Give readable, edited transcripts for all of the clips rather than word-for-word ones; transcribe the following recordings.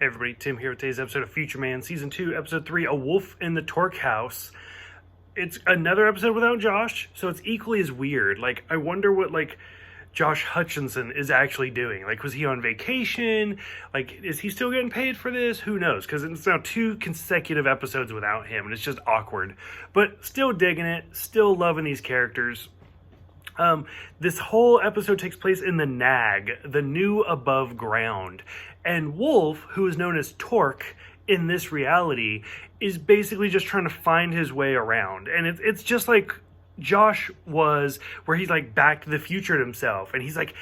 Hey everybody, Tim here with today's episode of Future Man, Season 2, Episode 3, A Wolf in the Torque House. It's another episode without Josh, so it's equally as weird. Like, I wonder what, Josh Hutcherson is actually doing. Like, was he on vacation? Like, is he still getting paid for this? Who knows? Because it's now 2 consecutive episodes without him, and it's just awkward. But still digging it, still loving these characters. This whole episode takes place in the Nag, the new above ground. And Wolf, who is known as Torque in this reality, is basically just trying to find his way around. And it's just like Josh was, where he's like back to the future himself. And he's like,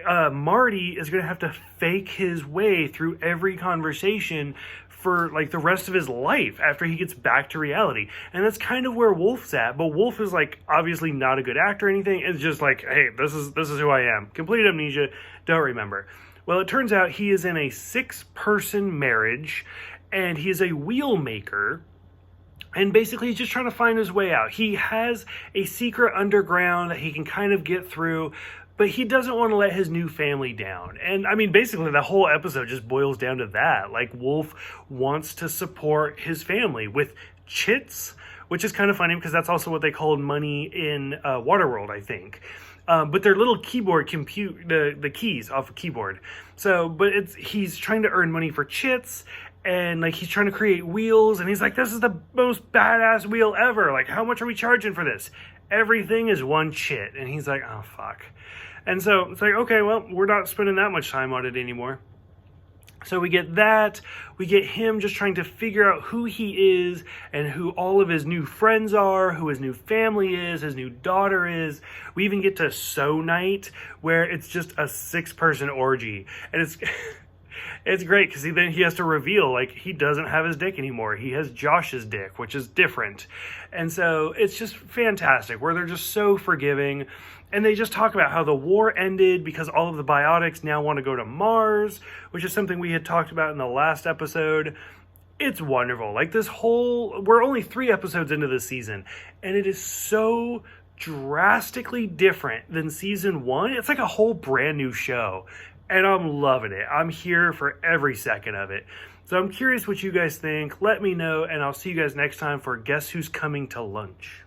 Marty is going to have to fake his way through every conversation for like the rest of his life after he gets back to reality. And that's kind of where Wolf's at. But Wolf is like obviously not a good actor or anything. It's just like, hey, this is who I am. Complete amnesia, don't remember. Well, it turns out he is in a 6-person marriage, and he is a wheel maker, and basically he's just trying to find his way out. He has a secret underground that he can kind of get through, but he doesn't want to let his new family down. And I mean, basically the whole episode just boils down to that. Like, Wolf wants to support his family with chits, which is kind of funny because that's also what they called money in Waterworld, I think. But they're little keyboard the keys off a keyboard. So, but he's trying to earn money for chits, and like he's trying to create wheels, and he's like, this is the most badass wheel ever. Like, how much are we charging for this? Everything is 1 chit. And he's like, oh fuck. And so it's like, okay, well, we're not spending that much time on it anymore. So we get that. We get him just trying to figure out who he is and who all of his new friends are, who his new family is, his new daughter is. We even get to Sew Night, where it's just a 6-person orgy. And it's it's great because then he has to reveal, like, he doesn't have his dick anymore. He has Josh's dick, which is different. And so it's just fantastic, where they're just so forgiving. And they just talk about how the war ended because all of the biotics now want to go to Mars, which is something we had talked about in the last episode. It's wonderful. Like, we're only 3 episodes into this season, and it is so drastically different than season 1. It's like a whole brand new show, and I'm loving it. I'm here for every second of it. So I'm curious what you guys think. Let me know, and I'll see you guys next time for Guess Who's Coming to Lunch.